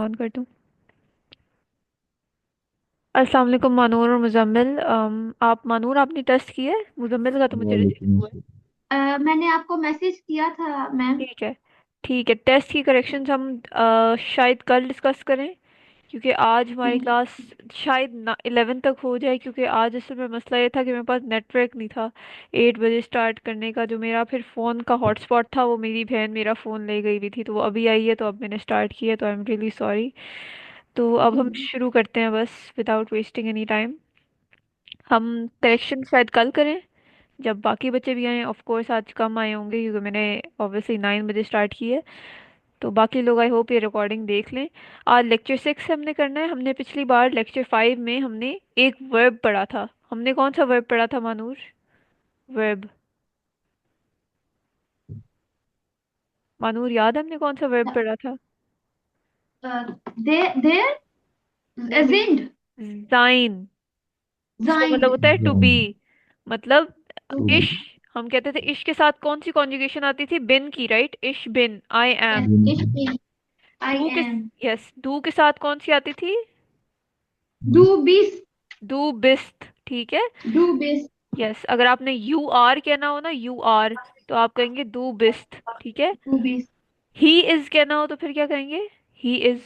On कर दूं। अस्सलाम वालेकुम मानूर और मुजम्मिल। आप मानूर आपने टेस्ट किया है, मुजम्मिल का तो मुझे रिसीव वालेकुम हुआ है। अस्सलाम। मैंने आपको मैसेज किया था मैम। ठीक है। ठीक है, टेस्ट की करेक्शंस हम शायद कल डिस्कस करें, क्योंकि आज हमारी क्लास शायद ना 11 तक हो जाए, क्योंकि आज असल में मसला ये था कि मेरे पास नेटवर्क नहीं था 8 बजे स्टार्ट करने का। जो मेरा फिर फ़ोन का हॉटस्पॉट था वो मेरी बहन मेरा फ़ोन ले गई हुई थी, तो वो अभी आई है, तो अब मैंने स्टार्ट किया, तो आई एम रियली सॉरी। तो अब हम शुरू करते हैं बस विदाउट वेस्टिंग एनी टाइम। हम करेक्शन शायद कल करें जब बाकी बच्चे भी आए। ऑफ कोर्स आज कम आए होंगे क्योंकि मैंने ऑब्वियसली 9 बजे स्टार्ट की है। तो बाकी लोग आई होप ये रिकॉर्डिंग देख लें। आज लेक्चर 6 हमने करना है। हमने पिछली बार लेक्चर 5 में हमने एक वर्ब पढ़ा था। हमने कौन सा वर्ब पढ़ा था मानूर? वर्ब। मानूर याद है हमने कौन सा वर्ब पढ़ा था? देर नहीं, जिंद जाइन, जिसका जाइंद मतलब होता है टू बी। जान। मतलब टू टू बी। इश। हम कहते थे इश के साथ कौन सी कॉन्जुगेशन आती थी? बिन की, राइट? इश बिन, आई एम। यस इश बिन बी आई डू के, एम यस, डू के साथ कौन सी आती थी? डू बिस डू बिस्ट, ठीक है। डू बिस यस, अगर आपने यू आर कहना हो ना, यू आर, तो आप कहेंगे डू बिस्ट, ठीक है। डू बिस ही इज कहना हो तो फिर क्या कहेंगे? He is.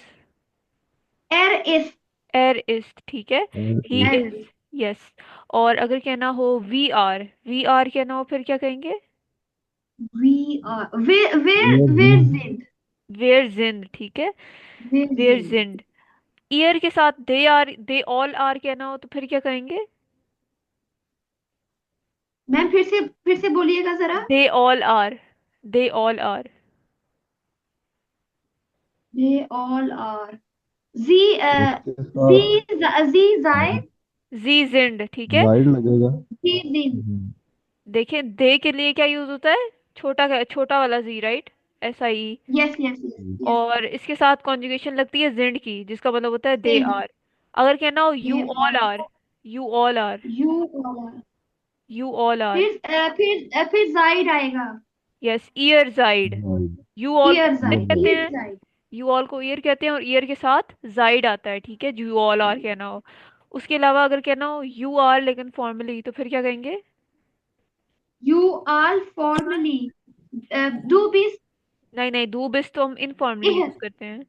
एर इस एर इज, ठीक है। और ही इस एर इज। इस यस। और अगर कहना हो वी आर कहना हो फिर क्या कहेंगे? We are where where Jin Jind where जिंद, ठीक है। Where where Jind. Jind. Year के साथ दे ऑल आर कहना हो तो फिर क्या कहेंगे? मैम फिर से बोलिएगा जरा। They all are. They all are. They all are जी इसके जी साथ जी जायद जी जिंड, ठीक है। वाइड लगेगा। जी जिंद। देखिए दे के लिए क्या यूज होता है? छोटा वाला जी, right? SIE। Yes yes yes yes और इसके साथ कॉन्जुगेशन लगती है जिंड की, जिसका मतलब होता है दे जिंद आर। अगर कहना हो दे यू ऑल ऑल आर। यू ऑल आर। यू ऑल आर। यू ऑल आर। फिर जाइद आएगा। यस, ईयर जाइड। वाइड यू ऑल को ईयर ईयर जाइड कहते वाइड ईयर हैं। जाइड। यू ऑल को ईयर कहते हैं और ईयर के साथ जाइड आता है, ठीक है। यू ऑल आर कहना हो। उसके अलावा अगर कहना हो यू आर लेकिन फॉर्मली, तो फिर क्या कहेंगे? You are formally do be नहीं नहीं, डू बिस तो हम इनफॉर्मली इहर यूज करते हैं।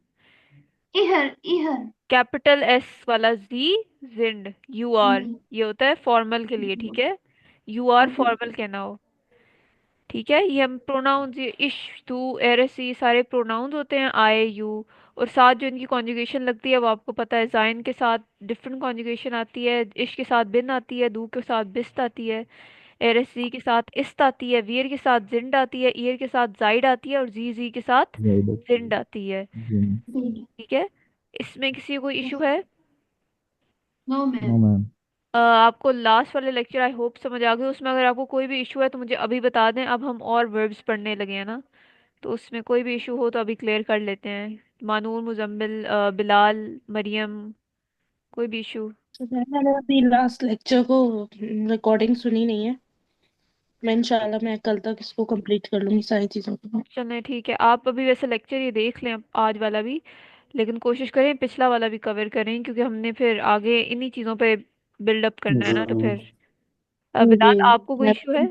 इहर इहर कैपिटल एस वाला जी, जिंड। यू आर जी ये होता है फॉर्मल के लिए, ठीक है। यू आर ओके फॉर्मल कहना हो, ठीक है। ये हम प्रोनाउंस, ये इश, तू, एरस, ये सारे प्रोनाउंस होते हैं, आई यू। और साथ जो इनकी कॉन्जुगेशन लगती है वो आपको पता है, जाइन के साथ डिफरेंट कॉन्जुगेशन आती है, इश के साथ बिन आती है, दू के साथ बिस्त आती है, एरस के साथ इस्त आती है, वियर के साथ जिंड आती है, ईयर के साथ जाइड आती है, और जी के साथ वाइड जिंड आती है, जिन। जी ठीक है। इसमें किसी को कोई इशू है? No no ma'am. मैम। आपको लास्ट वाले लेक्चर आई होप समझ आ गए। उसमें अगर आपको कोई भी इशू है तो मुझे अभी बता दें। अब हम और वर्ब्स पढ़ने लगे हैं ना, तो उसमें कोई भी इशू हो तो अभी क्लियर कर लेते हैं। मानूर, मुजम्मिल, बिलाल, मरियम, कोई भी इशू? तो मैंने अभी लास्ट लेक्चर को रिकॉर्डिंग सुनी नहीं है। मैं कल तक इसको कंप्लीट कर लूंगी सारी चीजों को। चलें, ठीक है। आप अभी वैसे लेक्चर ये देख लें आज वाला भी, लेकिन कोशिश करें पिछला वाला भी कवर करें, क्योंकि हमने फिर आगे इन्हीं चीज़ों पे बिल्डअप करना है जी ना, तो फिर जी। बिलाल आपको कोई मैं इशू है?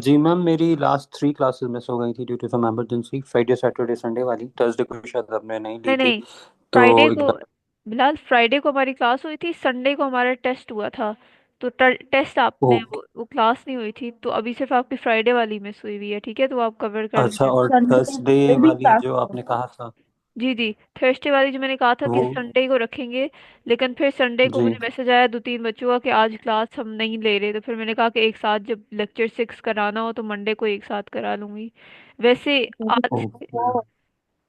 जी मैम, मेरी लास्ट 3 क्लासेस मिस हो गई थी due to some emergency. Friday Saturday Sunday वाली, थर्सडे को शायद हमने नहीं ली नहीं थी। नहीं, तो फ्राइडे को, एग्जाम। बिलाल फ्राइडे को हमारी क्लास हुई थी, संडे को हमारा टेस्ट हुआ था। तो टेस्ट आपने ओके। वो क्लास नहीं हुई थी, तो अभी सिर्फ आपकी फ्राइडे वाली मिस हुई हुई है, ठीक है। तो आप कवर कर अच्छा, लेना। और थर्सडे संडे भी वाली क्लास जो है। आपने कहा था जी जी, थर्सडे वाली जो मैंने कहा था कि वो। संडे को रखेंगे, लेकिन फिर संडे को जी। मुझे मैसेज आया 2-3 बच्चों का कि आज क्लास हम नहीं ले रहे, तो फिर मैंने कहा कि एक साथ जब लेक्चर 6 कराना हो तो मंडे को एक साथ करा लूंगी। वैसे आज ओके। वो आज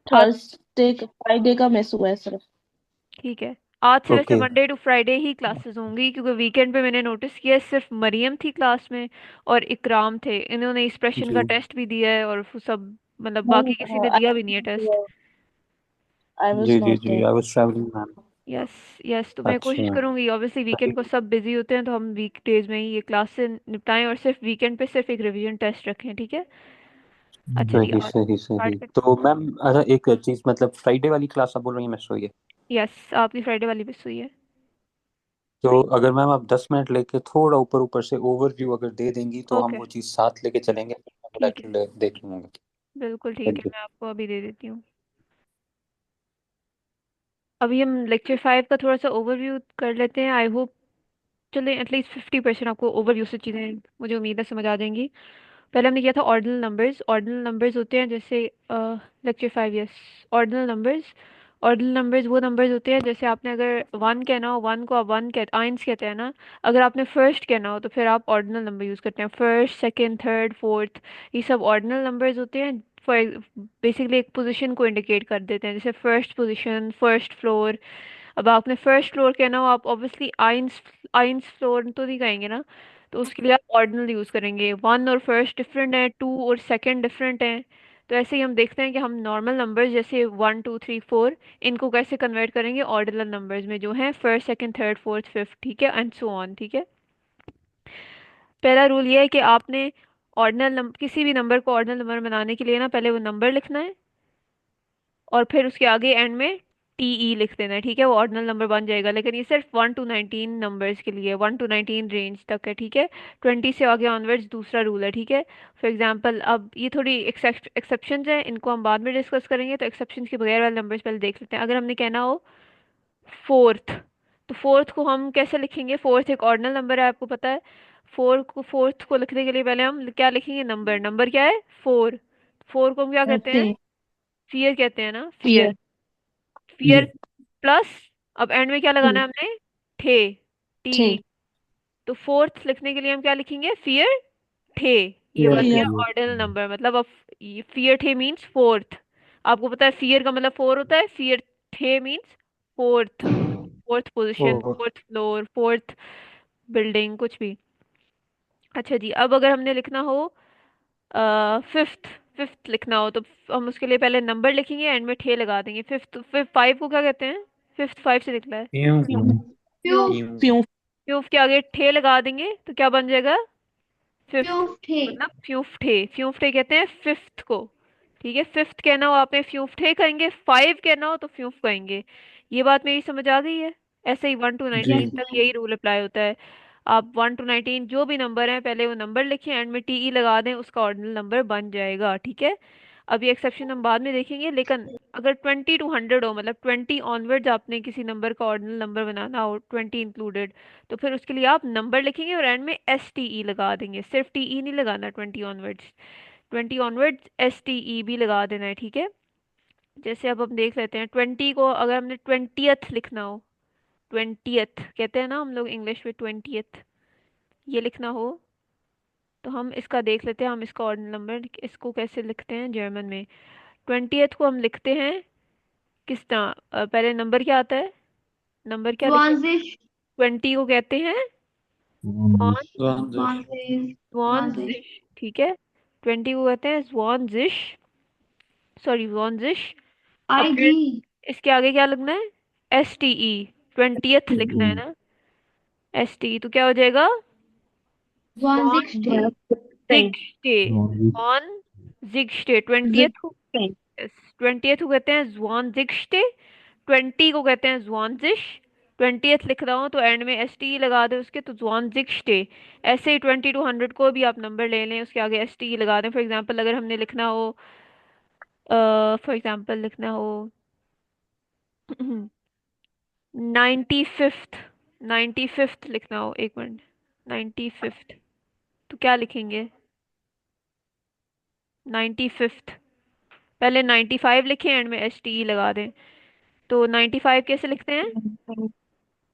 थर्सडे फ्राइडे का मिस हुआ है सिर्फ। ठीक है। आज से वैसे ओके। मंडे टू फ्राइडे ही क्लासेस होंगी, क्योंकि वीकेंड पे मैंने नोटिस किया है सिर्फ मरियम थी क्लास में और इकराम थे। इन्होंने एक्सप्रेशन का जी टेस्ट भी दिया है और वो सब, मतलब बाकी किसी नहीं, ने दिया भी नहीं है टेस्ट। आई वाज जी जी नॉट जी, there. I was travelling ma'am. Yes. Yes, तो मैं कोशिश अच्छा। करूंगी, ऑब्वियसली वीकेंड को सब बिजी होते हैं, तो हम वीक डेज में ही ये क्लास से निपटाएं और सिर्फ वीकेंड पे सिर्फ एक रिवीजन टेस्ट रखें, ठीक है। अच्छा जी, सही आज सही स्टार्ट सही। कर। तो मैम अच्छा एक चीज, मतलब फ्राइडे वाली क्लास आप बोल रही हैं मिस हुई है? यस, आपकी फ्राइडे वाली मिस हुई है। तो अगर मैम आप 10 मिनट लेके थोड़ा ऊपर ऊपर से ओवरव्यू अगर दे देंगी तो हम ओके, वो चीज़ साथ लेके चलेंगे, फिर मैं ठीक है, बिल्कुल देख लूंगा। बिल्कुल ठीक है, थैंक यू। मैं आपको अभी दे देती हूँ। अभी हम लेक्चर 5 का थोड़ा सा ओवरव्यू कर लेते हैं। आई होप चले एटलीस्ट 50% आपको ओवरव्यू से चीज़ें मुझे उम्मीद है समझ आ जाएंगी। पहले हमने किया था ऑर्डिनल नंबर्स। ऑर्डिनल नंबर्स होते हैं जैसे lecture 5, yes, ordinal numbers. Ordinal numbers वो नंबर्स होते हैं जैसे आपने अगर वन कहना हो, वन को आप वन कह आइंस कहते हैं ना। अगर आपने फर्स्ट कहना हो तो फिर आप ऑर्डिनल नंबर यूज़ करते हैं, फर्स्ट, सेकंड, थर्ड, फोर्थ। ये सब ऑर्डिनल नंबर्स होते हैं। फॉर बेसिकली एक पोजीशन को इंडिकेट कर देते हैं, जैसे फर्स्ट पोजीशन, फर्स्ट फ्लोर। अब आपने फर्स्ट फ्लोर कहना हो, आप ऑब्वियसली आइंस आइंस फ्लोर तो नहीं कहेंगे ना, तो उसके लिए आप ऑर्डिनल यूज़ करेंगे। वन और फर्स्ट डिफरेंट है, टू और सेकंड डिफरेंट है। तो ऐसे ही हम देखते हैं कि हम नॉर्मल नंबर्स जैसे 1 2 3 4 इनको कैसे कन्वर्ट करेंगे ऑर्डिनल नंबर्स में, जो है first, second, third, fourth, fifth, ठीक है, एंड सो ऑन, ठीक है। पहला रूल ये है कि आपने ऑर्डिनल नंबर, किसी भी नंबर को ऑर्डिनल नंबर बनाने के लिए ना पहले वो नंबर लिखना है और फिर उसके आगे एंड में टी ई लिख देना है, ठीक है, वो ऑर्डिनल नंबर बन जाएगा। लेकिन ये सिर्फ 1 to 19 नंबर्स के लिए, 1 to 19 रेंज तक है, ठीक है। 20 से आगे ऑनवर्ड्स दूसरा रूल है, ठीक है। फॉर एग्जांपल, अब ये थोड़ी एक्सेप्शंस हैं, इनको हम बाद में डिस्कस करेंगे, तो एक्सेप्शंस के बगैर वाले नंबर्स पहले देख लेते हैं। अगर हमने कहना हो फोर्थ, तो फोर्थ को हम कैसे लिखेंगे? फोर्थ एक ऑर्डिनल नंबर है, आपको पता है। फोर्थ को लिखने के लिए पहले हम क्या लिखेंगे? नंबर। नंबर क्या है? फोर। फोर को हम क्या कहते हैं? ऐसे फियर कहते हैं ना, फियर। फियर फियर प्लस, अब एंड में क्या लगाना टू है हमने? थे, टी। छः तो फोर्थ लिखने के लिए हम क्या लिखेंगे? फियर थे। ये बन क्लियर थे। गया फियर ऑर्डिनल नंबर, मतलब अब फियर थे मींस फोर्थ। आपको पता है फियर का मतलब फोर होता है, फियर थे मींस फोर्थ, फोर्थ पोजीशन, ओ फोर्थ फ्लोर, फोर्थ बिल्डिंग, कुछ भी। अच्छा जी, अब अगर हमने लिखना हो फिफ्थ, फिफ्थ लिखना हो तो हम उसके लिए पहले नंबर लिखेंगे, एंड में ठे लगा देंगे। फिफ्थ, फिफ्थ फाइव को क्या कहते हैं? फिफ्थ फाइव से निकला है, प्यूं फ्यूफ। प्यूफ प्यूं। फ्यूफ फ्यूफ के आगे ठे लगा देंगे तो क्या बन जाएगा? फिफ्थ। प्यूफ थे मतलब फ्यूफ्ठे, फ्यूफ्ठे कहते हैं फिफ्थ को, ठीक है। फिफ्थ कहना हो आपने फ्यूफ्ठे कहेंगे, फाइव कहना हो तो फ्यूफ कहेंगे। ये बात मेरी समझ आ गई है? ऐसे ही वन टू जी। नाइनटीन तक यही रूल अप्लाई होता है। आप 1 to 19 जो भी नंबर है पहले वो नंबर लिखें, एंड में टीई लगा दें, उसका ऑर्डिनल नंबर बन जाएगा, ठीक है। अब ये एक्सेप्शन हम बाद में देखेंगे, लेकिन अगर 20 to 100 हो, मतलब 20 ऑनवर्ड्स आपने किसी नंबर का ऑर्डिनल नंबर बनाना हो, 20 इंक्लूडेड, तो फिर उसके लिए आप नंबर लिखेंगे और एंड में एस टी ई लगा देंगे। सिर्फ टी ई नहीं लगाना, 20 onwards, 20 onwards S T E भी लगा देना है, ठीक है। जैसे अब हम देख लेते हैं 20 को अगर हमने 20th लिखना हो, 20th कहते हैं ना हम लोग इंग्लिश में, 20th ये लिखना हो, तो हम इसका देख लेते हैं, हम इसका ऑर्डिनल नंबर इसको कैसे लिखते हैं जर्मन में। 20th को हम लिखते हैं किस तरह? पहले नंबर क्या आता है? नंबर क्या लिखे? ज़्वांज़िश 20 को कहते हैं स्वादिश। ज़्वांज़िश ज़्वांज़िश स्वानजिश, ठीक है। 20 को कहते हैं स्वानजिश, सॉरी स्वानजिश। अब आई फिर जी इसके आगे क्या लिखना है? एस टी ई, 20th लिखना है ना, एस टी, तो क्या हो जाएगा? स्वान ज़्वांज़िश डे जिगस्टे, स्वान जिगस्टे। 20th को, ट्वेंटियथ को कहते हैं जुआन जिगस्टे, 20 को कहते हैं जुआनजिश। 20th लिख रहा हूँ तो एंड में एस टी लगा दे उसके, तो जुआनजिगस्टे। ऐसे ही 20 to 100 को भी आप नंबर ले लें, उसके आगे एस टी लगा दें। फॉर एग्जांपल अगर हमने लिखना हो, फॉर एग्जांपल लिखना हो 95th, 95th लिखना हो, एक मिनट, 95th, तो क्या लिखेंगे? 95th, पहले 95 लिखें, एंड में एस टी लगा दें। तो 95 कैसे लिखते हैं?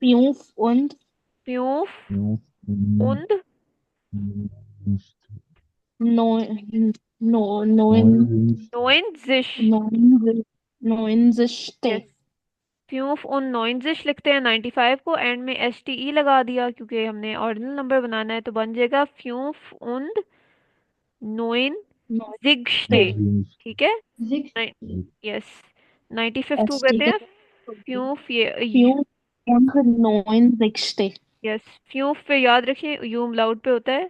फ्यूफ und प्यूफ उंद no no neun नोइनजिश, neunzigste यस, प्यूफ उन नोइनजिश लिखते हैं 95 को, एंड में एस टी ई लगा दिया क्योंकि हमने ऑर्डिनल नंबर बनाना है, तो बन जाएगा फ्यूफ उंद नोइन जिगस्टे, ठीक है। ज़िक्स यस, 95th को st कहते हैं फ्यूफ, ये फ्यूफ und neunzigste यस, फ्यूफ पे याद रखिए यूम लाउड पे होता है,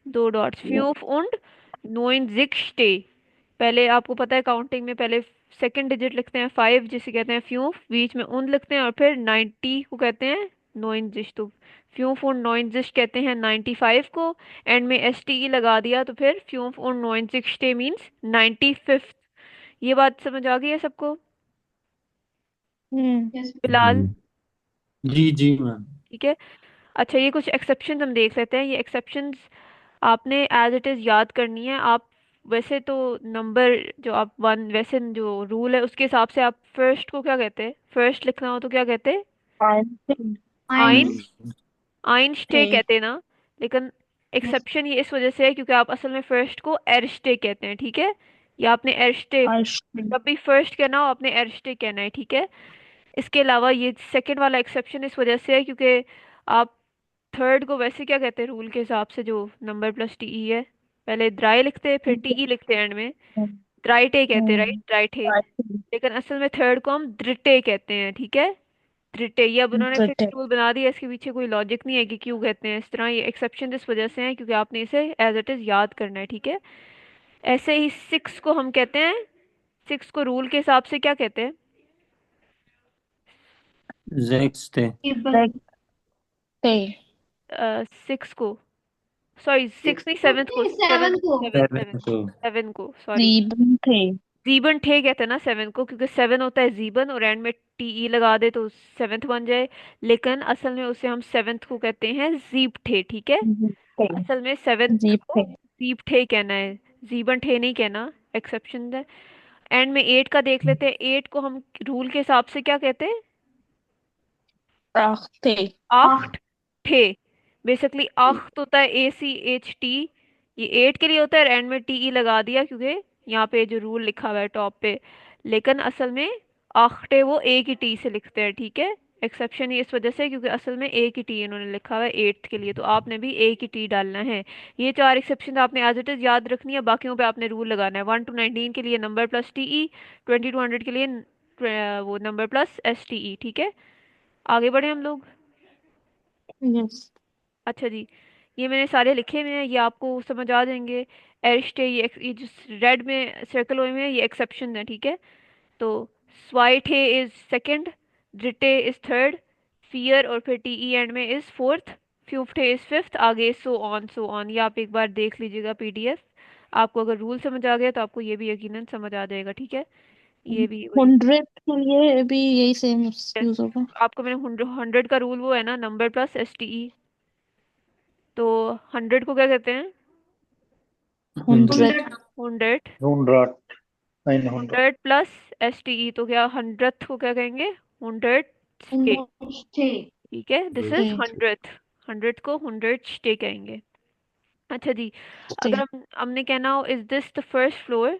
दो डॉट्स, फ्यूफ उंड नोइनजिगस्टे, पहले आपको पता है काउंटिंग में पहले सेकंड डिजिट लिखते हैं 5 जिसे कहते हैं फ्यूफ, बीच में उन लिखते हैं और फिर 90 को कहते हैं नोइंजिश। तो फ्यूफ और नोइंजिश कहते हैं 95 को। एंड में एस टी ई लगा दिया तो फिर फ्यूफ और नोइंजिश मीन्स 95th। ये बात समझ आ गई है सबको? यस बिलाल? जी जी मैम। ठीक है। अच्छा, ये कुछ एक्सेप्शन हम देख लेते हैं। ये एक्सेप्शंस आपने एज इट इज़ याद करनी है। आप वैसे तो नंबर जो आप वन, वैसे जो रूल है उसके हिसाब से आप फर्स्ट को क्या कहते हैं? फर्स्ट लिखना हो तो क्या कहते हैं? Ions ions. आइंस्टे थे। कहते हैं ना। लेकिन एक्सेप्शन ये इस वजह से है क्योंकि आप असल में फर्स्ट को एरस्टे कहते हैं, ठीक है? या आपने एरस्टे, जब भी फर्स्ट कहना हो आपने एरस्टे कहना है, ठीक है? इसके अलावा ये सेकंड वाला एक्सेप्शन इस वजह से है क्योंकि आप थर्ड को वैसे क्या कहते हैं रूल के हिसाब से, जो नंबर प्लस टीई है, पहले द्राई लिखते हैं फिर टीई लिखते हैं एंड में। द्राइटे कहते हैं, राइट? द्राइटे। लेकिन असल में थर्ड को हम द्रिटे कहते हैं, ठीक है? द्रिटे। ये अब उन्होंने फिक्स रूल बना दिया, इसके पीछे कोई लॉजिक नहीं है कि क्यों कहते हैं इस तरह। ये एक्सेप्शन इस वजह से है क्योंकि आपने इसे एज इट इज याद करना है, ठीक है? ऐसे ही सिक्स को हम कहते हैं, सिक्स को रूल के हिसाब से क्या कहते हैं? जेक्स थे। सिक्स को, सॉरी सिक्स नहीं, सेवेंथ को, सेवन, सेवन को सेवन, सेवन, सेवन को। सेवन को, सॉरी। जीबन ठे कहते हैं ना सेवन को, क्योंकि सेवन होता है जीबन और एंड में टीई लगा दे तो सेवेंथ बन जाए। लेकिन असल में उसे हम सेवेंथ को कहते हैं जीप ठे, ठीक है? असल में सेवेंथ जीप को थे। जीप ठे कहना है, जीबन ठे नहीं कहना। एक्सेप्शन है। एंड में एट का देख लेते हैं। एट को हम रूल के हिसाब से क्या कहते हैं? थे। आठ ठे। बेसिकली आठ होता है ACHT। ये एट के लिए होता है, एंड में TE लगा दिया क्योंकि यहाँ पे जो रूल लिखा हुआ है टॉप पे। लेकिन असल में आखटे वो एक ही टी से लिखते हैं, ठीक है? एक्सेप्शन ये इस वजह से है क्योंकि असल में एक ही टी इन्होंने लिखा हुआ है एट्थ के लिए, तो आपने भी एक ही टी डालना है। ये चार एक्सेप्शन आपने एज इट इज याद रखनी है, बाकियों पे आपने रूल लगाना है। 1 to 19 के लिए नंबर प्लस TE, 20 to 100 के लिए वो नंबर प्लस STE, ठीक है? आगे बढ़े हम लोग। यस। अच्छा जी, ये मैंने सारे लिखे हुए हैं, ये आपको समझ आ जाएंगे। एरिस्टे, ये जो रेड में सर्कल हुए हुए हैं ये एक्सेप्शन है, ठीक है? तो स्वाइटे इज सेकंड, ड्रिटे इज थर्ड, फियर और फिर टीई एंड में इज फोर्थ, फ्यूफ्टे इज फिफ्थ, आगे सो ऑन सो ऑन। ये आप एक बार देख लीजिएगा PDF। आपको अगर रूल समझ आ गया तो आपको ये भी यकीनन समझ आ जाएगा, ठीक है? ये भी वही। 100 के लिए भी यही सेम Yes, यूज होगा। आपको मैंने 100 का रूल वो है ना, नंबर प्लस STE। तो 100 को क्या कहते हैं? 100। 100 100। Hundred, 900. 100 प्लस STE तो क्या 100th को क्या कहेंगे? 100 स्टे, थे ठीक है? दिस थे। Is 100th। 100 को 100 स्टे कहेंगे। अच्छा जी, थे। अगर हमने कहना हो is this the first floor,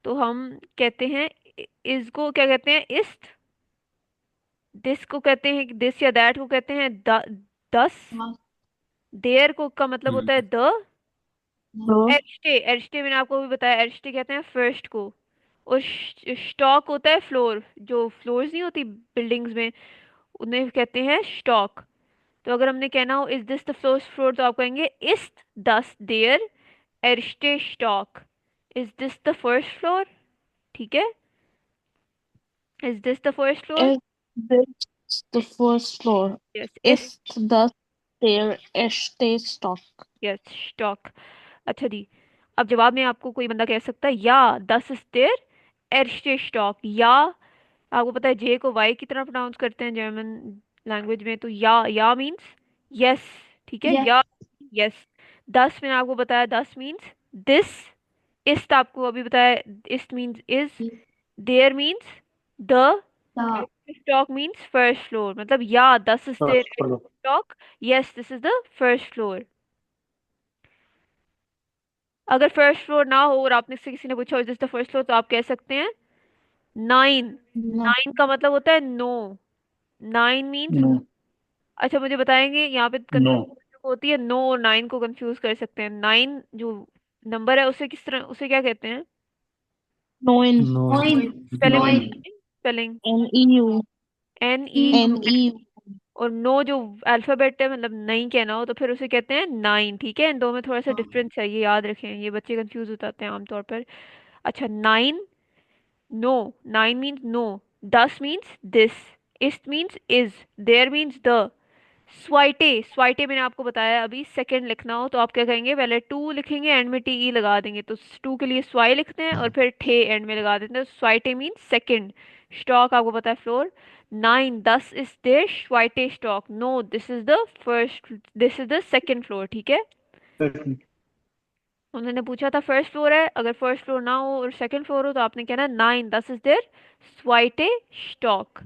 तो हम कहते हैं इस को क्या कहते हैं? इस्ट। दिस को कहते हैं, दिस या दैट को कहते हैं 10। देयर को का मतलब होता है द। दो। एरिस्टे, एरिस्टे मैंने आपको भी बताया, एरिस्टे कहते हैं फर्स्ट को। और स्टॉक होता है फ्लोर, जो फ्लोर्स नहीं होती बिल्डिंग्स में, उन्हें कहते हैं स्टॉक। तो अगर हमने कहना हो is this the first floor तो आप कहेंगे इज दस देयर एरिस्टे स्टॉक। Is this the first floor, ठीक है? Is this the first floor? Is this the first floor? Yes, इज, Is the stair estate stock? Yes, स्टॉक। अच्छा जी, अब जवाब में आपको कोई बंदा कह सकता है या दस इज देयर एरिस्टे स्टॉक, या आपको पता है जे को वाई की तरह प्रोनाउंस करते हैं जर्मन लैंग्वेज में, तो या मीन्स यस, ठीक है? यस या यस। दस मैंने आपको बताया, दस मीन्स दिस। इस्ट आपको अभी बताया, इस्ट मीन्स इज। देयर मीन्स द। द स्टॉक मीन्स फर्स्ट फ्लोर। मतलब या दस इज देयर First floor. स्टॉक, yes this is the first floor. अगर फर्स्ट फ्लोर ना हो और आपने से किसी ने पूछा is this the first floor तो आप कह सकते हैं 9। No. 9 का मतलब होता है नो। 9 means, No. अच्छा मुझे बताएंगे यहाँ पे No. कंफ्यूजन होती है, नो और 9 को कंफ्यूज कर सकते हैं। 9 जो नंबर है उसे किस तरह, उसे क्या कहते हैं? No in no. नॉइन स्पेलिंग Nine. नॉइन स्पेलिंग NEU. NE। NEU. और नो जो अल्फाबेट है, मतलब नहीं कहना हो तो फिर उसे कहते हैं 9, ठीक है? इन दो में थोड़ा सा डिफरेंस है, ये याद रखें, ये बच्चे कंफ्यूज हो जाते हैं आमतौर पर। अच्छा, नाइन, नो, नाइन मीन्स नो, दस मीन्स दिस, इस्ट मीन्स इज, देयर मीन्स द, स्वाइटे, स्वाइटे मैंने आपको बताया अभी सेकंड लिखना हो तो आप क्या कहेंगे, पहले टू लिखेंगे एंड में टी ई लगा देंगे, तो टू के लिए स्वाई लिखते हैं और फिर ठे एंड में लगा देते हैं, तो स्वाइटे मीन्स सेकंड। स्टॉक आपको पता है फ्लोर। नाइन, दस इज देयर स्वाइटे स्टॉक, no this is the first, this is the second floor, ठीक है। Second. उन्होंने पूछा था फर्स्ट फ्लोर है, अगर फर्स्ट फ्लोर ना हो और सेकंड फ्लोर हो तो आपने कहना नाइन, दस इज देयर स्वाइटे स्टॉक।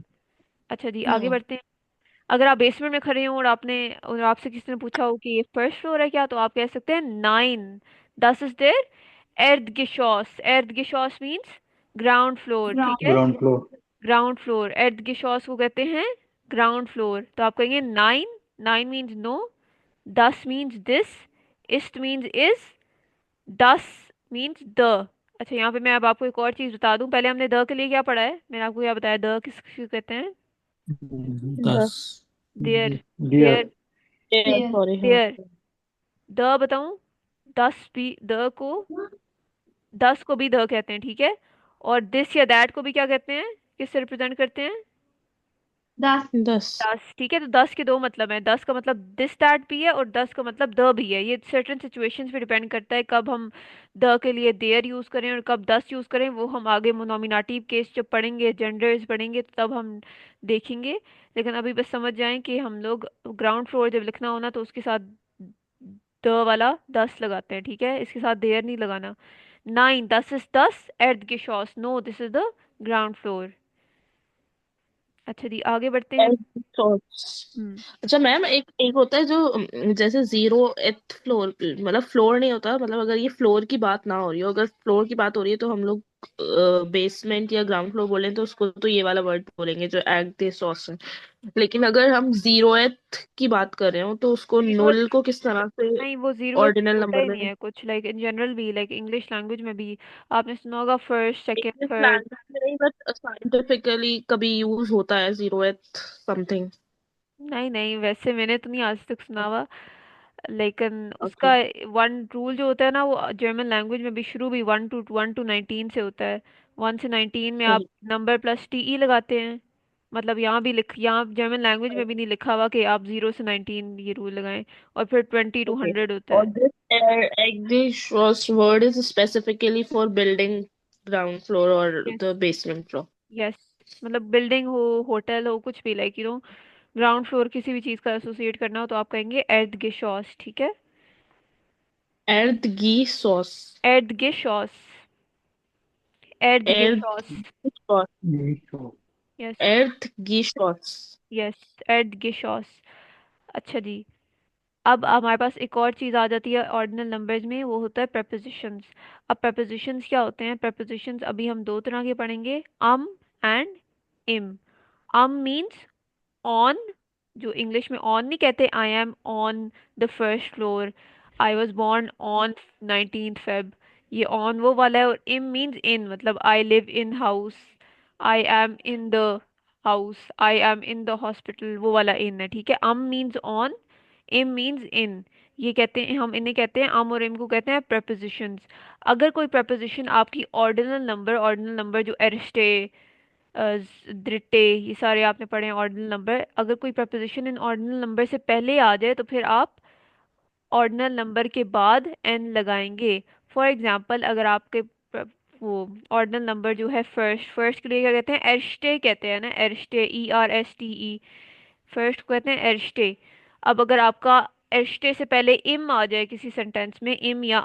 अच्छा जी, आगे बढ़ते हैं। अगर आप बेसमेंट में खड़े हो और आपसे किसी ने पूछा हो कि ये फर्स्ट फ्लोर है क्या, तो आप कह सकते हैं नाइन, दस इज देयर एर्दगिशॉस, एर्दगिशॉस मींस ग्राउंड फ्लोर, ठीक है। Ground floor. ग्राउंड फ्लोर, एर्दगिशॉस को कहते हैं ग्राउंड फ्लोर, तो आप कहेंगे नाइन, नाइन मीन्स नो, दस मीन्स दिस, इस्ट मीन्स इज, दस मीन्स द। अच्छा, यहाँ पे मैं अब आपको एक और चीज बता दूं, पहले हमने द के लिए क्या पढ़ा है, मैंने आपको क्या बताया, द किसको कहते हैं, 10। There, Dear. There, There. Sorry हाँ। देयर, द बताऊं, दस भी द को, दस को भी द कहते हैं, ठीक है। और दिस या दैट को भी क्या कहते हैं, किससे रिप्रेजेंट करते हैं, 10. 10। दस, ठीक है। तो दस के दो मतलब है, दस का मतलब दिस दैट भी है और दस का मतलब द भी है, ये सर्टेन सिचुएशंस पे डिपेंड करता है कब हम द के लिए देयर यूज करें और कब दस यूज करें, वो हम आगे नॉमिनेटिव केस जब पढ़ेंगे, जेंडर्स पढ़ेंगे तो तब हम देखेंगे। लेकिन अभी बस समझ जाएं कि हम लोग ग्राउंड फ्लोर जब लिखना हो ना तो उसके साथ द वाला दस लगाते हैं, ठीक है, इसके साथ देयर नहीं लगाना। नाइन, दस इज दस एट द शॉस, no this is the ground floor. अच्छा जी, आगे बढ़ते हैं। हम्म। अच्छा मैम, एक एक होता है जो जैसे जीरो एथ फ्लोर, मतलब फ्लोर नहीं होता, मतलब अगर ये फ्लोर की बात ना हो रही हो, अगर फ्लोर की बात हो रही है तो हम लोग बेसमेंट या ग्राउंड फ्लोर बोलें तो उसको तो ये वाला वर्ड बोलेंगे जो एट द सॉस है। लेकिन अगर हम जीरो एथ की बात कर रहे हो तो उसको जीरो, नुल को किस तरह से नहीं वो जीरो ऑर्डिनल होता नंबर ही में? नहीं है कुछ, लाइक इन जनरल भी, लाइक इंग्लिश लैंग्वेज में भी आपने सुना होगा first, second, English third. Language में नहीं, बट साइंटिफिकली कभी यूज होता है जीरो एथ समथिंग। नहीं नहीं, वैसे मैंने तो नहीं आज तक सुना हुआ, लेकिन ओके। उसका वन रूल जो होता है ना वो जर्मन लैंग्वेज में भी शुरू भी वन टू 19 से होता है। वन से 19 में आप नंबर प्लस टी ई लगाते हैं, मतलब यहाँ भी लिख, यहाँ जर्मन लैंग्वेज में भी नहीं लिखा हुआ कि आप 0 से 19 ये रूल लगाएं। और फिर 20 to 100 होता Or है। this English word is specifically for building ground floor or yes, the basement floor. Yes, मतलब बिल्डिंग हो, होटल हो, कुछ भी, लाइक ग्राउंड फ्लोर किसी भी चीज का एसोसिएट करना हो तो आप कहेंगे एर्दगिशॉस, ठीक है। Erdgeschoss. एर्दगिशॉस, एर्दगिशॉस, Erdgeschoss. So, yes, Erdgeschoss. Yes, एर्दगिशॉस। अच्छा जी, अब हमारे पास एक और चीज आ जाती है ऑर्डिनल नंबर्स में, वो होता है prepositions। अब prepositions क्या होते हैं, prepositions अभी हम दो तरह के पढ़ेंगे, एंड इम। मीन्स ऑन, जो इंग्लिश में ऑन नहीं कहते, आई am on the first floor, I was born on 19th Feb, ये ऑन वो वाला है। और इम मीन्स इन, मतलब I live in house, I am in the house, I am in the hospital, वो वाला इन है, ठीक है। मीन्स ऑन, इम मीन्स इन, ये कहते हैं, हम इन्हें कहते हैं, अम और इम को कहते हैं prepositions। अगर कोई preposition आपकी ऑर्डिनल नंबर जो एरिस्टे, दृट्टे, ये सारे आपने पढ़े हैं ऑर्डिनल नंबर, अगर कोई प्रपोजिशन इन ऑर्डिनल नंबर से पहले आ जाए तो फिर आप ऑर्डिनल नंबर के बाद एन लगाएंगे। फॉर एग्जांपल, अगर आपके वो ऑर्डिनल नंबर जो है फर्स्ट, फर्स्ट के लिए क्या कहते हैं, एरिस्टे कहते हैं ना, एरिस्टे, ERSTE, फर्स्ट को कहते हैं एरिस्टे। अब अगर आपका एरिस्टे से पहले इम आ जाए किसी सेंटेंस में, इम या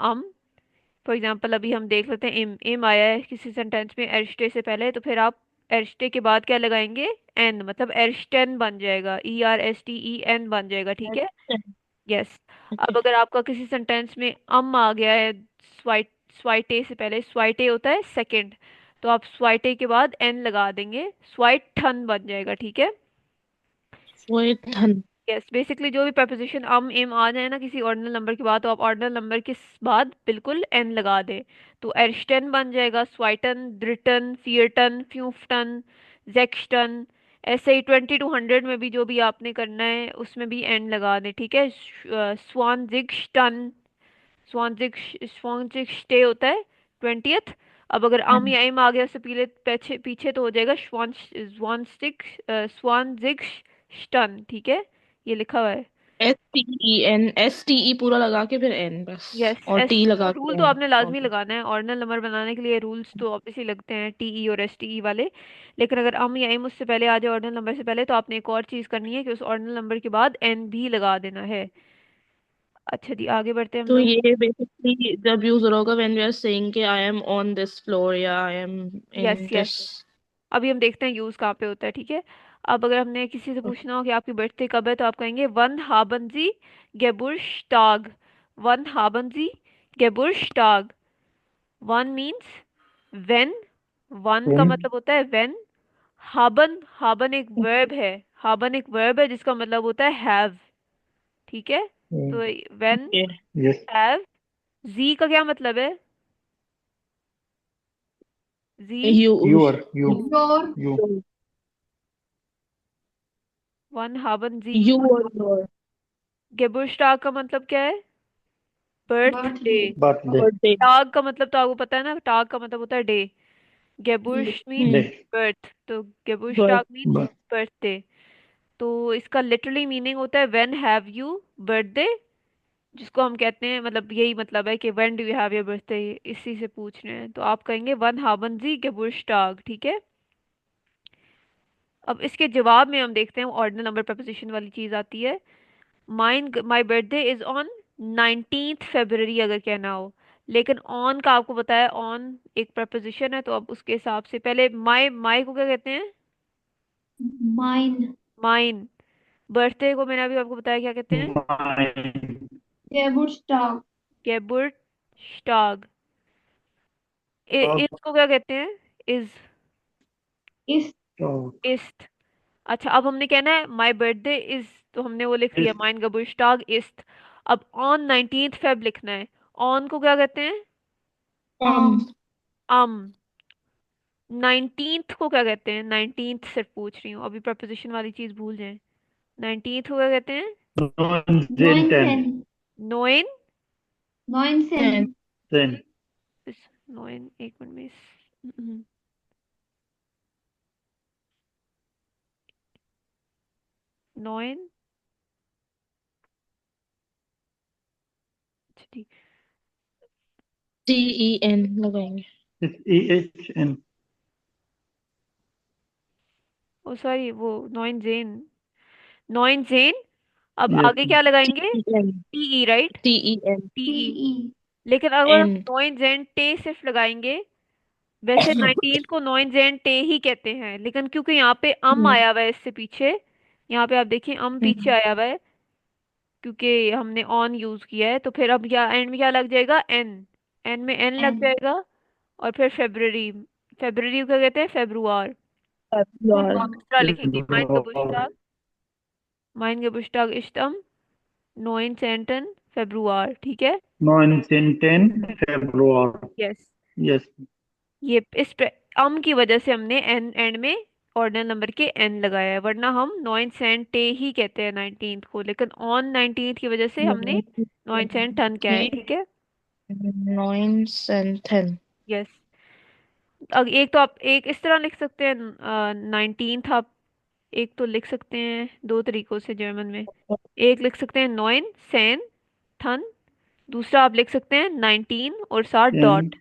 फॉर एग्जाम्पल अभी हम देख लेते हैं, इम, इम आया है किसी सेंटेंस में एरिस्टे से पहले, तो फिर आप एरिस्टे के बाद क्या लगाएंगे, एन, मतलब एरिस्टन बन जाएगा, ERSTEN बन जाएगा, ठीक है। यस। अब Okay. अगर आपका किसी सेंटेंस में आ गया है, स्वाइट, स्वाइटे से पहले, स्वाइटे होता है सेकंड, तो आप स्वाइटे के बाद एन लगा देंगे, स्वाइट ठन बन जाएगा, ठीक है। Wait, done. यस, बेसिकली जो भी preposition इम आ जाए ना किसी ऑर्डिनल नंबर के बाद, तो आप ऑर्डिनल नंबर के बाद बिल्कुल एन लगा दे, तो एरिस्टन बन जाएगा, स्वाइटन, द्रिटन, फियरटन, फ्यूफ्टन, जेक्सटन। ऐसे ही 20 to 100 में भी जो भी आपने करना है उसमें भी एन लगा दे, ठीक है। स्वानजिगस्टन, स्वानजिग, स्वानजिग स्टे होता है 20th। अब अगर अम या इम आ गया उससे पीछे पीछे पीछे तो हो जाएगा स्वानजिगस्टन। ठीक है, ये लिखा हुआ है। STEN पूरा लगा के फिर N बस, यस, और एस T लगा रूल के तो N। आपने लाजमी ओके। लगाना है, ऑर्डिनल नंबर बनाने के लिए रूल्स तो ऑब्वियसली लगते हैं, टीई और एसटीई वाले। लेकिन अगर अम या इम उससे पहले आ जाए ऑर्डिनल नंबर से पहले, तो आपने एक और चीज करनी है कि उस ऑर्डिनल नंबर के बाद एन भी लगा देना है। अच्छा जी, आगे बढ़ते हैं हम तो लोग। ये बेसिकली जब यूज हो रहा होगा व्हेन वी आर सेइंग कि I am on this floor या I am in yes this. Yes, अभी हम देखते हैं यूज कहाँ पे होता है। ठीक है, अब अगर हमने किसी से पूछना हो कि आपकी बर्थडे कब है, तो आप कहेंगे वन हाबन जी गेबुर्श्टाग। वन हाबन जी गेबुर्श्टाग। वन मीन्स व्हेन, वन का when मतलब होता है व्हेन। हाबन, हाबन एक वर्ब है, हाबन एक वर्ब है जिसका मतलब होता है हैव। ठीक है, तो व्हेन ओके। yes have. जी का क्या मतलब है? जी, you are you Your. you वन हाबन जी। यू और योर गेबुर्श्टाग का मतलब क्या है? बर्थडे। Birthday. birthday birthday. टाग का मतलब तो आपको पता है ना, टाग का मतलब होता है डे। गेबुर्श मीन्स day बर्थ, तो गेबुर्श्टाग बर्थ। Means but birthday. तो इसका लिटरली मीनिंग होता है व्हेन हैव यू बर्थडे, जिसको हम कहते हैं, मतलब यही मतलब है कि when do you have your birthday, इसी से पूछ रहे हैं। तो आप कहेंगे वन हाबन जी गेबुर्श्टाग। ठीक है, अब इसके जवाब में हम देखते हैं ऑर्डिनल नंबर प्रपोजिशन वाली चीज आती है। Mine my birthday is on 19th February अगर कहना हो। लेकिन ऑन का आपको पता है, ऑन एक प्रपोजिशन है, तो अब उसके हिसाब से पहले माई, माई को क्या कहते हैं? Mine. माइन। बर्थडे को मैंने अभी आपको बताया क्या कहते हैं? mine Geburtstag. गेबुर्श्टाग। dog इसको क्या कहते हैं? Is, Ist. dog east. अच्छा, अब हमने कहना है माई बर्थडे इज, तो हमने वो लिख लिया is माइन गेबुर्श्टाग इस्ट। अब ऑन 19th Feb लिखना है। ऑन को क्या कहते हैं? Um. अम। 19th को क्या कहते हैं? 19th सिर्फ पूछ रही हूँ, अभी प्रपोजिशन वाली चीज भूल जाए। 19th को क्या कहते हैं? 9 10 Neunten. नोइन। 19. 10 नोइन, एक मिनट में नोइन। अच्छा ठीक, TEN लगाएंगे। is EHN ओ सॉरी, वो नोइन जेन, नोइन जेन। अब yes आगे क्या लगाएंगे? TEN। T E, right? TEN। T E. TE. लेकिन अगर हम N। नोइन जेन टे सिर्फ लगाएंगे, वैसे 19th को नोइन जेन टे ही कहते हैं, लेकिन क्योंकि यहाँ पे अम हम्म। आया हुआ है इससे पीछे, यहाँ पे आप देखिए अम पीछे हम्म। आया हुआ है, क्योंकि हमने ऑन यूज किया है, तो फिर अब क्या एंड में क्या लग जाएगा? एन। एन में एन लग N. जाएगा। और फिर फेब्रवरी, फेब्रवरी को क्या कहते हैं? फेब्रुआर। तो February। आप इस तरह लिखेंगे माइन Februar गेबुश्टाग, माइन गेबुश्टाग इष्टम नोइन सेंटन फेब्रुआर। ठीक है, 19 10 Februar यस। yes ये अम की वजह से हमने एन एंड में ऑर्डिनल नंबर के एन लगाया है, वरना हम नॉइन सेंट टे ही कहते हैं 19th को, लेकिन ऑन 19th की वजह से हमने नॉइन सेंट टन क्या है। ठीक है, 9 and 10। यस। अब एक तो आप एक इस तरह लिख सकते हैं 19th, आप एक तो लिख सकते हैं दो तरीकों से जर्मन में। एक लिख सकते हैं नॉइन सेन थन, दूसरा आप लिख सकते हैं 19 और साथ 10 डॉट।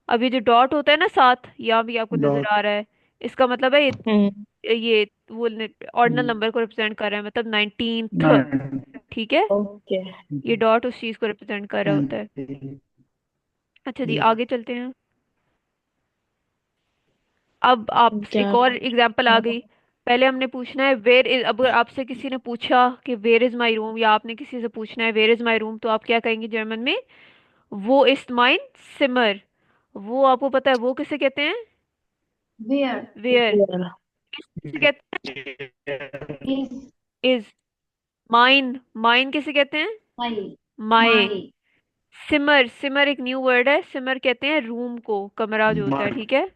अब ये जो डॉट होता है ना साथ, यहाँ भी आपको नजर dot आ रहा है, इसका मतलब है हम्म। ये वो ऑर्डिनल नंबर को रिप्रेजेंट कर रहा है, मतलब 19th। 9 ठीक है, ओके। ये डॉट उस चीज को रिप्रेजेंट कर रहा होता है। 20 अच्छा जी, yes आगे चलते हैं। अब आप क्या? एक और एग्जांपल आ गई। पहले हमने पूछना है वेयर इज, अब अगर आपसे किसी ने पूछा कि वेयर इज माई रूम, या आपने किसी से पूछना है वेयर इज माई रूम, तो आप क्या कहेंगे जर्मन में? वो इज माइन सिमर। वो आपको पता है वो किसे कहते हैं? Where. वेयर। Where? किसे कहते Is. हैं? इज। माइन, माइन किसे कहते हैं? My. माए। My. सिमर, सिमर एक न्यू वर्ड है, सिमर कहते हैं रूम को, कमरा जो होता है। Mark ठीक है,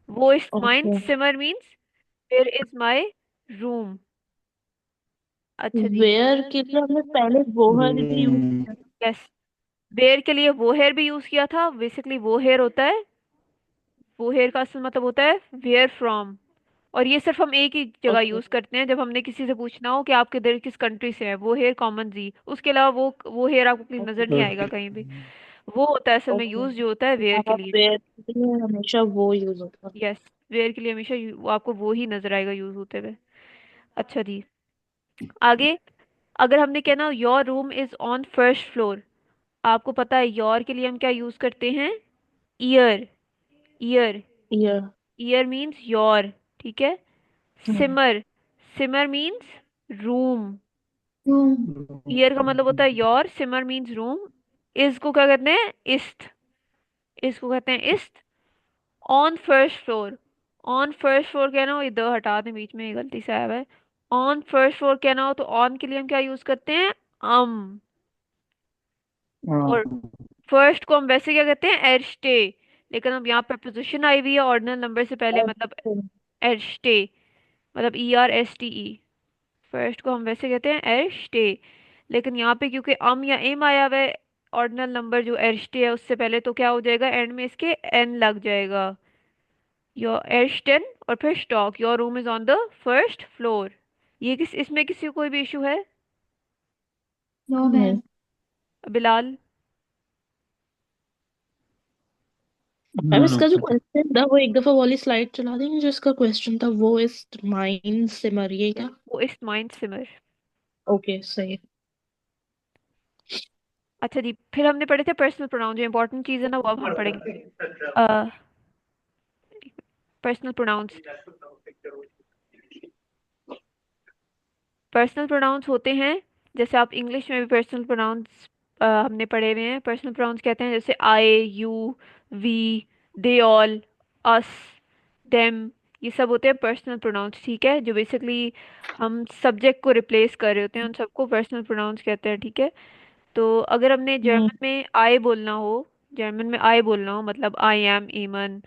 वो इज माइन ओके। सिमर means where is my room. अच्छा जी, वेयर के लिए हमने पहले बोहर भी यूज room किया। यस। वेयर के लिए वो हेयर भी यूज किया था, बेसिकली वो हेयर होता है वो हेयर का असल मतलब होता है वेयर फ्रॉम। और ये सिर्फ हम एक ही जगह ओके यूज करते हैं, जब हमने किसी से पूछना हो कि आप किधर किस कंट्री से हैं, वो हेयर कॉमन जी, उसके अलावा वो हेयर आपको कहीं नजर नहीं आएगा कहीं भी। वो होता है असल में ओके। यूज जो होता है वेयर के यहाँ लिए। पे हमेशा वो यूज होता है। यस, वेयर के लिए हमेशा वो आपको वो ही नजर आएगा यूज होते हुए। अच्छा जी, आगे। अगर हमने कहना your room is on first floor, आपको पता है योर के लिए हम क्या यूज करते हैं? ईयर। ईयर। ये ईयर मीन्स योर, ठीक है। सिमर। सिमर मीन्स रूम। room, ईयर का मतलब होता है योर, सिमर मीन्स रूम। इस को क्या कहते हैं? ईस्ट। इसको कहते हैं east. On first floor. On first floor कहना हो, ये द हटा दें, बीच में ये गलती से आया हुआ है। ऑन फर्स्ट फ्लोर कहना हो तो ऑन के लिए हम क्या यूज करते हैं? अम। और फर्स्ट को हम वैसे क्या कहते हैं? एरस्टे। लेकिन अब यहाँ प्रपोजिशन आई हुई है ऑर्डिनल नंबर से पहले, मतलब एरस्टे, मतलब ERSTE। फर्स्ट को हम वैसे कहते हैं एरस्टे, लेकिन यहाँ पे क्योंकि अम या एम आया हुआ है ऑर्डिनल नंबर जो एरस्टे है उससे पहले, तो क्या हो जाएगा? एंड में इसके एन लग जाएगा। योर एरस्टेन और फिर stock, your room is on the first floor. ये इसमें किसी को कोई भी इशू है? no नहीं। ma'am, बिलाल? अब No, इसका no. जो क्वेश्चन था वो एक दफा वाली स्लाइड चला देंगे, जो इसका क्वेश्चन था वो इस माइंड से मरिए क्या? वो इस माइंड सिमर। ओके सही। अच्छा जी, फिर हमने पढ़े थे पर्सनल प्रोनाउन, जो इंपॉर्टेंट चीज़ है ना वो अब हम पढ़ेंगे। Personal pronouns. पर्सनल प्रोनाउंस होते हैं, जैसे आप इंग्लिश में भी पर्सनल प्रोनाउंस हमने पढ़े हुए हैं। पर्सनल प्रोनाउंस कहते हैं जैसे I, you, we, they all, us, them, ये सब होते हैं पर्सनल प्रोनाउंस, ठीक है। जो बेसिकली हम सब्जेक्ट को रिप्लेस कर रहे होते हैं, उन सबको पर्सनल प्रोनाउंस कहते हैं, ठीक है। तो अगर हमने हम्म। जर्मन में आई बोलना हो, जर्मन में आई बोलना हो, मतलब आई एम ईमन,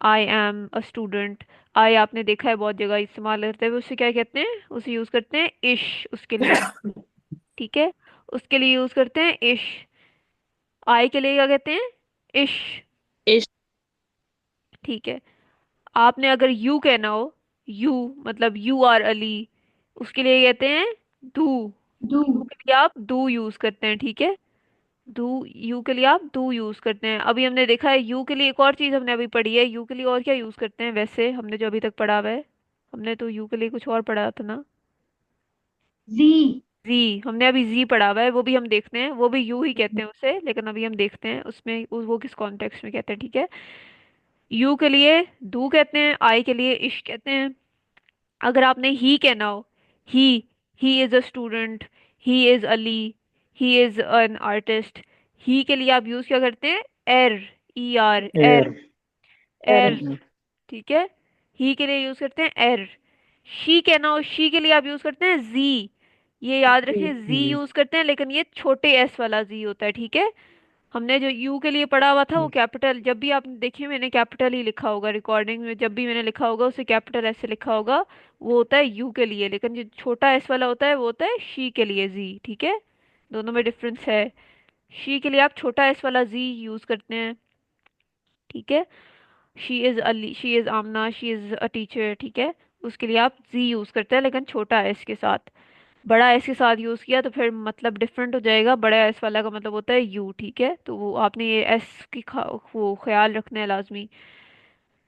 आई एम अ स्टूडेंट। आई आपने देखा है बहुत जगह इस्तेमाल करते हुए, उसे क्या कहते हैं? उसे यूज करते हैं इश, उसके लिए, ठीक है। उसके लिए यूज करते हैं इश। आई के लिए क्या कहते हैं? इश, इश। ठीक है। आपने अगर यू कहना हो, यू मतलब यू आर अली, उसके लिए कहते हैं दू। यू do, के लिए आप दू यूज करते हैं, ठीक है। डू, यू के लिए आप डू यूज करते हैं। अभी हमने देखा है यू के लिए एक और चीज हमने अभी पढ़ी है, यू के लिए और क्या यूज करते हैं वैसे हमने जो अभी तक पढ़ा हुआ है? हमने तो यू के लिए कुछ और पढ़ा था ना। z, जी, हमने अभी जी पढ़ा हुआ है, वो भी हम देखते हैं, वो भी यू ही कहते हैं उसे, लेकिन अभी हम देखते हैं उसमें वो किस कॉन्टेक्स्ट में कहते हैं, ठीक है। यू के लिए डू कहते हैं, आई के लिए इश कहते हैं। अगर आपने ही कहना हो, he he is a student, he is Ali, he is an artist, he के लिए आप यूज क्या करते हैं? एर, ER, एर, Air. एर, Mhm. ठीक है। ही के लिए यूज करते हैं एर। शी कहना हो, शी के लिए आप यूज करते हैं जी। ये याद रखें, जी जी. यूज करते हैं, लेकिन ये छोटे एस वाला जी होता है, ठीक है। हमने जो यू के लिए पढ़ा हुआ था वो कैपिटल, जब भी आपने देखिए मैंने कैपिटल ही लिखा होगा रिकॉर्डिंग में, जब भी मैंने लिखा होगा उसे कैपिटल ऐसे लिखा होगा, वो होता है यू के लिए। लेकिन जो छोटा एस वाला होता है वो होता है शी के लिए, जी, ठीक है। दोनों में डिफरेंस है। शी के लिए आप छोटा एस वाला जी यूज करते हैं, ठीक है। She is Ali, she is Amna, she is a teacher, ठीक है। उसके लिए आप जी यूज करते हैं, लेकिन छोटा एस के साथ। बड़ा एस के साथ यूज किया तो फिर मतलब डिफरेंट हो जाएगा, बड़ा एस वाला का मतलब होता है यू, ठीक है। तो वो आपने ये एस की वो ख्याल रखना है लाजमी।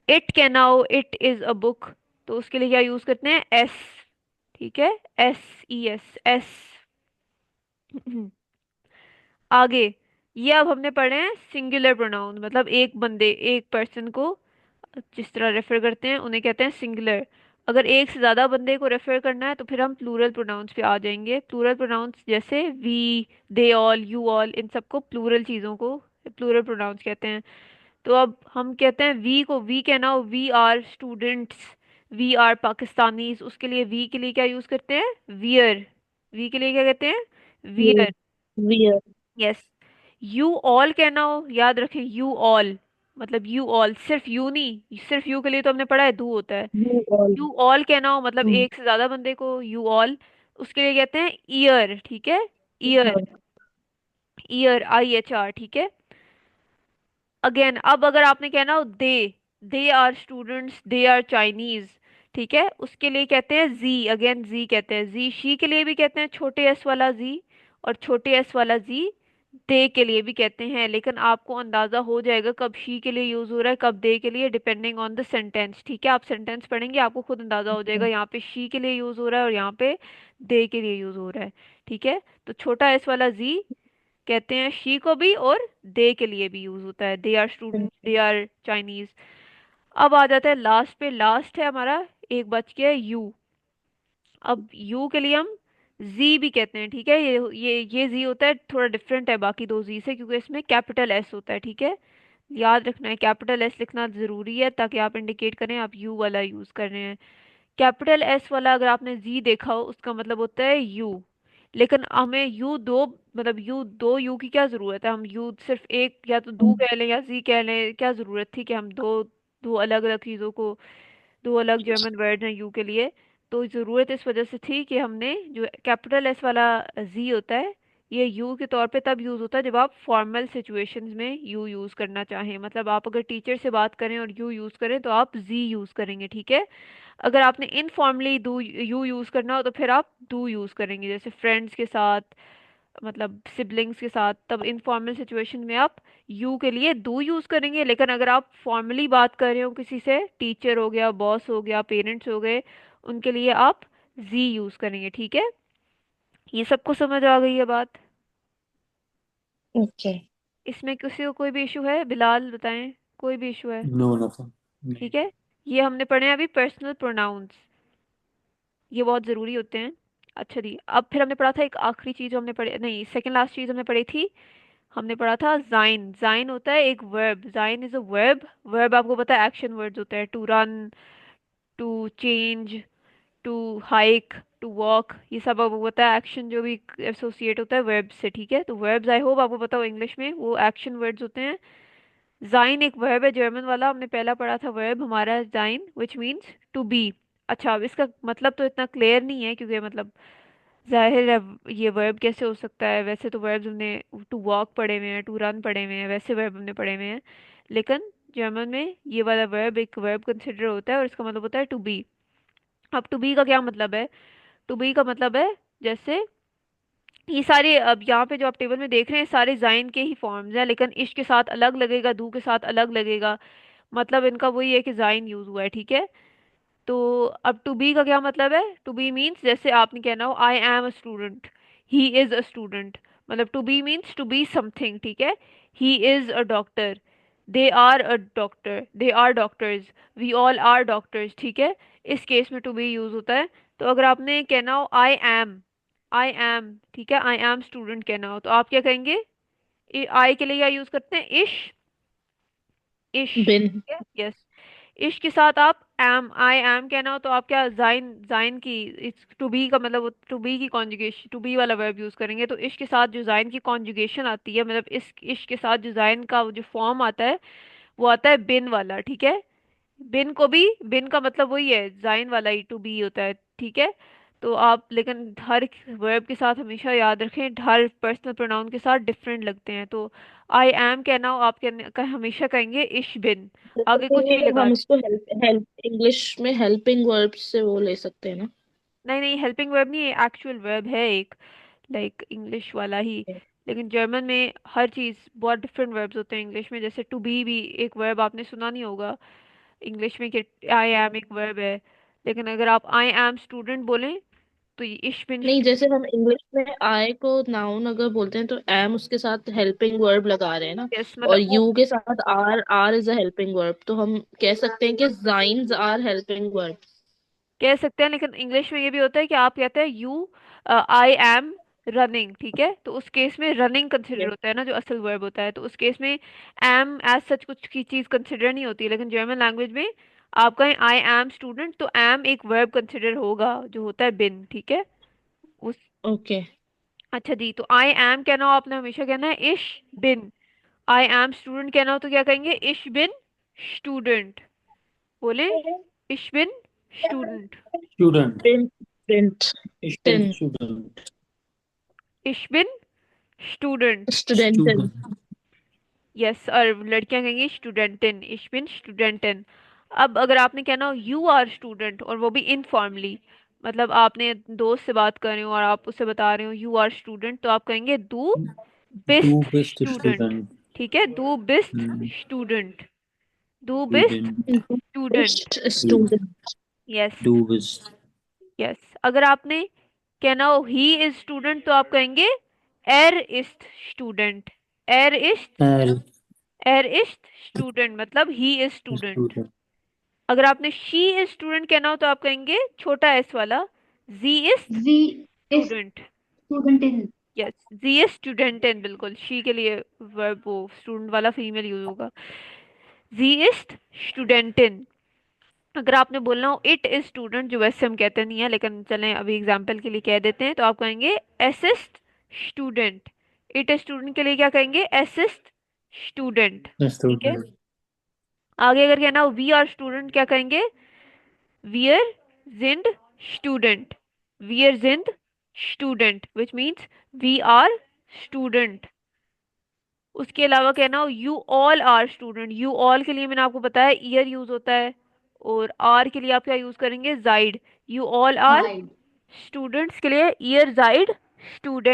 इट कहना हो, इट इज अ बुक, तो उसके लिए क्या यूज करते हैं? एस, ठीक है। SES, S. आगे, ये अब हमने पढ़े हैं सिंगुलर प्रोनाउन, मतलब एक बंदे, एक पर्सन को जिस तरह रेफर करते हैं उन्हें कहते हैं सिंगुलर। अगर एक से ज्यादा बंदे को रेफर करना है तो फिर हम प्लूरल प्रोनाउंस पे आ जाएंगे। प्लूरल प्रोनाउंस जैसे we, they all, you all, इन सबको प्लूरल चीजों को प्लूरल प्रोनाउंस कहते हैं। तो अब हम कहते हैं वी को, वी कहना हो, we are students, we are Pakistanis, उसके लिए वी के लिए क्या यूज करते हैं? वियर। वी के लिए क्या कहते हैं? Wear. Wear. Yes. You all कहना हो, याद रखें यू ऑल, मतलब यू ऑल, सिर्फ यू नहीं, सिर्फ यू के लिए तो हमने पढ़ा है दू होता है। You all. यू ऑल कहना हो मतलब एक से ज्यादा बंदे को यू ऑल, उसके लिए कहते हैं ईयर, ठीक है। ईयर, ईयर, IHR, ठीक है। अगेन अब अगर आपने कहना हो they, they are students, they are Chinese, ठीक है, उसके लिए कहते हैं जी, अगेन जी कहते हैं जी। शी के लिए भी कहते हैं छोटे एस वाला जी, और छोटे एस वाला जी दे के लिए भी कहते हैं। लेकिन आपको अंदाजा हो जाएगा कब शी के लिए यूज हो रहा है कब दे के लिए, डिपेंडिंग ऑन द सेंटेंस, ठीक है। आप सेंटेंस पढ़ेंगे आपको खुद अंदाजा हो जाएगा यहाँ पे शी के लिए यूज हो रहा है और यहाँ पे दे के लिए यूज हो रहा है, ठीक है। तो छोटा एस वाला जी कहते हैं शी को भी, और दे के लिए भी यूज होता है, they are students, they are Chinese. अब आ जाता है लास्ट पे, लास्ट है हमारा, एक बच गया यू। अब यू के लिए हम जी भी कहते हैं, ठीक है। ये जी होता है, थोड़ा डिफरेंट है बाकी दो जी से, क्योंकि इसमें कैपिटल एस होता है, ठीक है। याद रखना है कैपिटल एस लिखना जरूरी है, ताकि आप इंडिकेट करें आप यू वाला यूज कर रहे हैं। कैपिटल एस वाला अगर आपने जी देखा हो उसका मतलब होता है यू। लेकिन हमें यू दो, मतलब यू दो यू की क्या जरूरत है, हम यू सिर्फ एक या तो दो कह लें या जी कह लें, क्या जरूरत थी कि हम दो दो अलग अलग चीजों को, दो अलग जर्मन वर्ड हैं यू के लिए। तो ज़रूरत इस वजह से थी कि हमने जो कैपिटल एस वाला जी होता है, ये यू के तौर पे तब यूज़ होता है जब आप फॉर्मल सिचुएशंस में यू यूज़ करना चाहें। मतलब आप अगर टीचर से बात करें और यू यूज़ करें तो आप जी यूज़ करेंगे, ठीक है। अगर आपने इनफॉर्मली दू यू यूज़ करना हो तो फिर आप डू यूज़ करेंगे, जैसे फ्रेंड्स के साथ, मतलब सिबलिंग्स के साथ, तब इनफॉर्मल सिचुएशन में आप यू के लिए डू यूज करेंगे। लेकिन अगर आप फॉर्मली बात कर रहे हो किसी से, टीचर हो गया, बॉस हो गया, पेरेंट्स हो गए, उनके लिए आप जी यूज करेंगे, ठीक है। ये सबको समझ आ गई है बात? ओके। इसमें किसी को कोई भी इशू है? बिलाल बताएं, कोई भी इशू है? No nothing. ठीक है। ये हमने पढ़े हैं अभी पर्सनल प्रोनाउंस, ये बहुत ज़रूरी होते हैं। अच्छा जी, अब फिर हमने पढ़ा था एक आखिरी चीज़, हमने पढ़ी नहीं, सेकंड लास्ट चीज़ हमने पढ़ी थी, हमने पढ़ा था जाइन। जाइन होता है एक वर्ब, जाइन इज अ वर्ब। वर्ब आपको पता है एक्शन वर्ड्स होता है, to run, to change, to hike, to walk, ये सब आपको पता है एक्शन जो भी एसोसिएट होता है वर्ब से, ठीक है। तो वर्ब्स आई होप आपको पता हो इंग्लिश में वो एक्शन वर्ड्स होते हैं। जाइन एक वर्ब है जर्मन वाला, हमने पहला पढ़ा था वर्ब हमारा जाइन विच मीन्स टू बी। अच्छा, अब इसका मतलब तो इतना क्लियर नहीं है, क्योंकि मतलब जाहिर है ये वर्ब कैसे हो सकता है। वैसे तो वर्ब्स हमने टू वॉक पढ़े हुए हैं, टू रन पढ़े हुए हैं, वैसे वर्ब हमने पढ़े हुए हैं। लेकिन जर्मन में ये वाला वर्ब एक वर्ब कंसिडर होता है और इसका मतलब होता है टू बी। अब टू बी का क्या मतलब है? टू बी का मतलब है, जैसे ये सारे अब यहाँ पे जो आप टेबल में देख रहे हैं सारे जाइन के ही फॉर्म्स हैं, लेकिन इश के साथ अलग लगेगा, दू के साथ अलग लगेगा, मतलब इनका वही है कि जाइन यूज हुआ है, ठीक है। तो अब टू बी का क्या मतलब है? टू बी मीन्स जैसे आपने कहना हो I am a student, he is a student, मतलब to be means to be something, ठीक है। He is a doctor, they are a doctor, they are doctors, we all are doctors, ठीक है। इस केस में टू बी यूज होता है। तो अगर आपने कहना हो आई एम, ठीक है, आई एम स्टूडेंट कहना हो तो आप क्या कहेंगे? आई के लिए क्या यूज करते हैं? इश, बिन। ठीक है, यस। इश के साथ आप एम, आई एम कहना हो तो आप क्या, जाइन, जाइन की इस टू बी का मतलब टू बी की कॉन्जुगेशन, टू बी वाला वर्ब यूज करेंगे। तो इश के साथ जो जाइन की कॉन्जुगेशन आती है, मतलब इस इश के साथ जो जाइन का जो फॉर्म आता है वो आता है बिन वाला, ठीक है। बिन को भी, बिन का मतलब वही है जाइन वाला ही, टू बी होता है, ठीक है। तो आप लेकिन हर वर्ब के साथ हमेशा याद रखें, हर पर्सनल प्रोनाउन के साथ डिफरेंट लगते हैं। तो आई एम कहना हो आप हमेशा कहेंगे इश बिन, जैसे आगे कुछ भी कि लगा हम दें। इसको हेल्प हेल्प इंग्लिश में हेल्पिंग वर्ब्स से वो ले सकते हैं ना। नहीं नहीं, हेल्पिंग वर्ब नहीं है, एक्चुअल वर्ब है एक, लाइक इंग्लिश वाला ही। लेकिन जर्मन में हर चीज़ बहुत डिफरेंट वर्ब्स होते हैं। इंग्लिश में जैसे टू बी भी एक वर्ब आपने सुना नहीं होगा इंग्लिश में कि आई एम एक वर्ब है, लेकिन अगर आप आई एम स्टूडेंट बोलें तो ये इश बिन नहीं, जैसे हम इंग्लिश में आई को नाउन अगर बोलते हैं तो एम उसके साथ हेल्पिंग वर्ब लगा रहे हैं ना। यस, और मतलब वो यू के साथ are, are is a helping verb, तो हम कह सकते हैं कि जाइन्स आर हेल्पिंग वर्ब। कह सकते हैं। लेकिन इंग्लिश में ये भी होता है कि आप कहते हैं यू आई एम रनिंग, ठीक है, तो उस केस में रनिंग कंसिडर होता है ना, जो असल वर्ब होता है। तो उस केस में एम एज सच कुछ की चीज कंसिडर नहीं होती। लेकिन जर्मन लैंग्वेज में आप कहें आई एम स्टूडेंट तो एम एक वर्ब कंसिडर होगा जो होता है बिन, ठीक है। उस ओके। अच्छा जी, तो आई एम कहना हो आपने हमेशा कहना है इश बिन। आई एम स्टूडेंट कहना हो तो क्या कहेंगे? इश बिन स्टूडेंट। बोले इश बिन स्टूडेंट, स्टूडेंट। प्रिंट, प्रिंट, टिन, स्टूडेंट। इश बिन स्टूडेंट। स्टूडेंट। स्टूडेंट। यस, और लड़कियां कहेंगी स्टूडेंटिन, इश बिन स्टूडेंटिन। अब अगर आपने कहना हो यू आर स्टूडेंट, और वो भी इनफॉर्मली, मतलब आपने दोस्त से बात कर रहे हो और आप उससे बता रहे हो यू आर स्टूडेंट, तो आप कहेंगे do Do best best student. student. ठीक है, do best Hmm. Student, do best Student. Student. Student. Yes. Do best. Yes, अगर आपने कहना हो ही इज स्टूडेंट, तो आप कहेंगे एर इस्ट स्टूडेंट, एर इस्ट, L. एर इस्ट स्टूडेंट, मतलब ही इज स्टूडेंट। Student. अगर आपने शी इज स्टूडेंट कहना हो तो आप कहेंगे छोटा एस वाला, जी इज Z is स्टूडेंट। student in. यस, जी इज स्टूडेंट, बिल्कुल शी के लिए वर्ब वो स्टूडेंट वाला फीमेल यूज होगा, जी इज स्टूडेंटिन। अगर आपने बोलना हो इट इज स्टूडेंट, जो वैसे हम कहते नहीं है लेकिन चलें अभी एग्जाम्पल के लिए कह देते हैं, तो आप कहेंगे assist student. It is student के लिए क्या कहेंगे, असिस्ट स्टूडेंट। ठीक है। Student. आगे अगर कहना हो वी आर स्टूडेंट, क्या कहेंगे, वीयर जिंद स्टूडेंट, वीयर जिंद student, which means we are student. उसके अलावा कहना हो you all are student, you all के लिए मैंने आपको बताया ईयर यूज होता है, और आर के लिए आप क्या यूज करेंगे, जाइड। यू ऑल आर Side. स्टूडेंट्स के लिए ईयर जाइड स्टूडेंट।